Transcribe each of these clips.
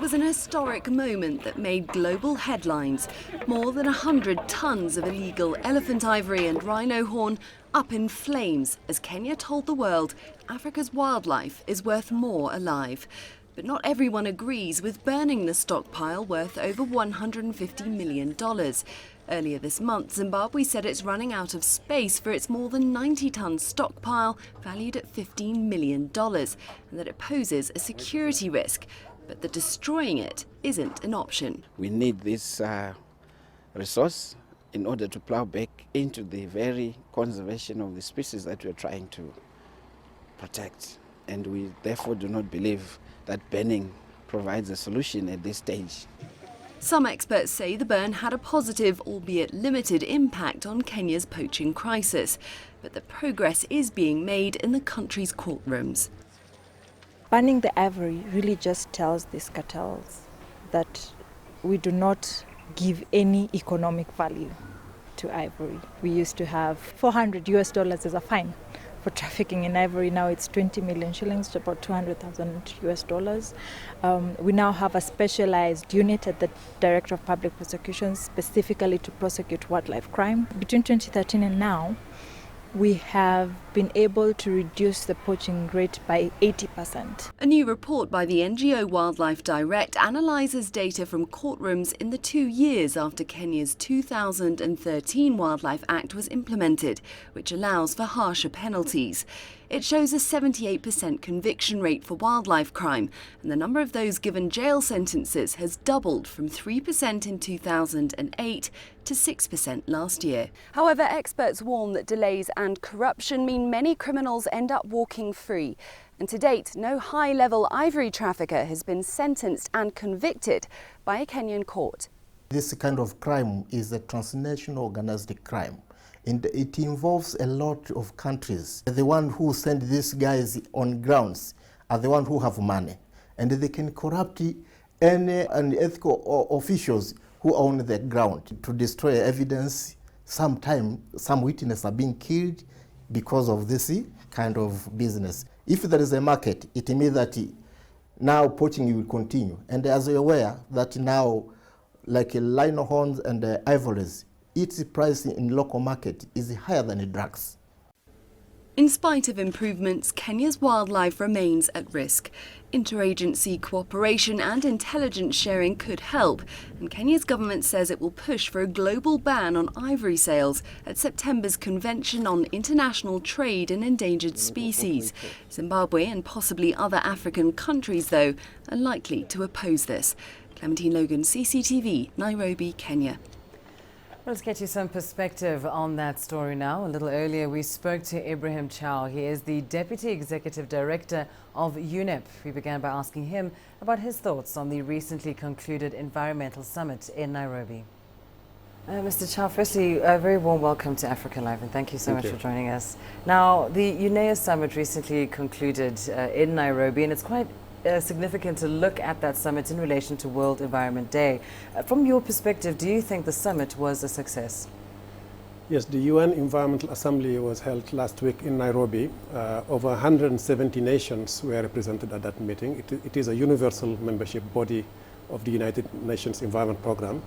was an historic moment that made global headlines. More than 100 tons of illegal elephant ivory and rhino horn up in flames as Kenya told the world Africa's wildlife is worth more alive. But not everyone agrees with burning the stockpile worth over $150 million. Earlier this month, Zimbabwe said it's running out of space for its more than 90-ton stockpile, valued at $15 million, and that it poses a security risk, but that destroying it isn't an option. We need this resource in order to plow back into the very conservation of the species that we're trying to protect. And we therefore do not believe that burning provides a solution at this stage. Some experts say the burn had a positive, albeit limited, impact on Kenya's poaching crisis, but that progress is being made in the country's courtrooms. Banning the ivory really just tells these cartels that we do not give any economic value to ivory. We used to have $400 as a fine for trafficking in ivory. Now it's 20 million shillings, about $200,000. We now have a specialized unit at the Director of Public Prosecutions specifically to prosecute wildlife crime. Between 2013 and now, we have been able to reduce the poaching rate by 80%. A new report by the NGO Wildlife Direct analyses data from courtrooms in the 2 years after Kenya's 2013 Wildlife Act was implemented, which allows for harsher penalties. It shows a 78% conviction rate for wildlife crime, and the number of those given jail sentences has doubled from 3% in 2008 to 6% last year. However, experts warn that delays and corruption mean many criminals end up walking free. And to date, no high-level ivory trafficker has been sentenced and convicted by a Kenyan court. This kind of crime is a transnational organized crime. And it involves a lot of countries. The one who send these guys on grounds are the one who have money. And they can corrupt any unethical officials who own the ground to destroy evidence. Sometimes some witnesses are being killed because of this kind of business. If there is a market, it means that now poaching will continue. And as you're aware that now, like rhino horns and ivories, its price in local market is higher than drugs. In spite of improvements, Kenya's wildlife remains at risk. Interagency cooperation and intelligence sharing could help, and Kenya's government says it will push for a global ban on ivory sales at September's Convention on International Trade in Endangered Species. Zimbabwe and possibly other African countries, though, are likely to oppose this. Clementine Logan, CCTV, Nairobi, Kenya. Let's get you some perspective on that story now. A little earlier, we spoke to Ibrahim Chow. He is the Deputy Executive Director of UNEP. We began by asking him about his thoughts on the recently concluded Environmental Summit in Nairobi. Mr. Chow, firstly, a very warm welcome to Africa Live, and thank you so much for joining us. Now, the UNEA Summit recently concluded in Nairobi, and it's quite significant to look at that summit in relation to World Environment Day. From your perspective, do you think the summit was a success? Yes, the UN Environmental Assembly was held last week in Nairobi. Over 170 nations were represented at that meeting. It is a universal membership body of the United Nations Environment Programme.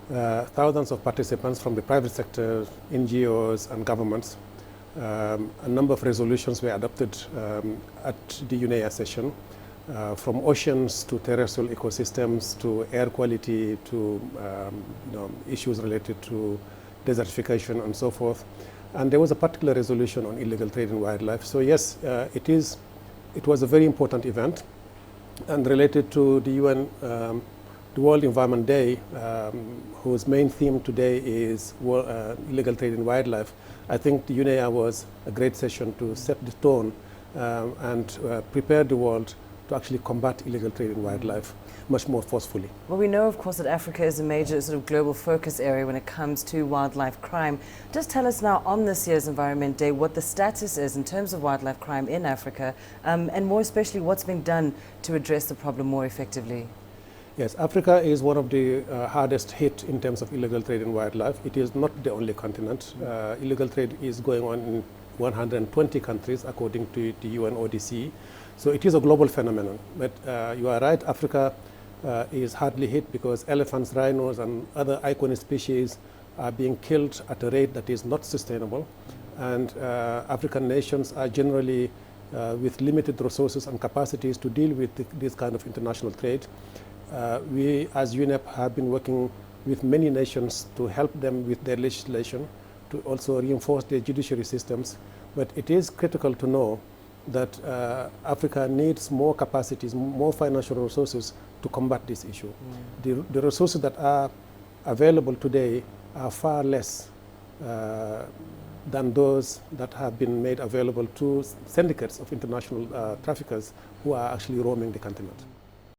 Thousands of participants from the private sector, NGOs and governments. A number of resolutions were adopted at the UNEA session. From oceans to terrestrial ecosystems to air quality to issues related to desertification and so forth. And there was a particular resolution on illegal trade in wildlife. So yes, it was a very important event. And related to the UN, the World Environment Day, whose main theme today is illegal trade in wildlife, I think the UNEA was a great session to set the tone and prepare the world to actually combat illegal trade in wildlife much more forcefully. Well, we know, of course, that Africa is a major sort of global focus area when it comes to wildlife crime. Just tell us now on this year's Environment Day what the status is in terms of wildlife crime in Africa, and more especially what's being done to address the problem more effectively. Yes, Africa is one of the hardest hit in terms of illegal trade in wildlife. It is not the only continent. Illegal trade is going on in 120 countries according to the UN ODC. So it is a global phenomenon. But you are right, Africa is hardly hit because elephants, rhinos, and other iconic species are being killed at a rate that is not sustainable. And African nations are generally with limited resources and capacities to deal with this kind of international trade. We, as UNEP, have been working with many nations to help them with their legislation, to also reinforce their judiciary systems. But it is critical to know that Africa needs more capacities, more financial resources to combat this issue. The resources that are available today are far less than those that have been made available to syndicates of international traffickers who are actually roaming the continent.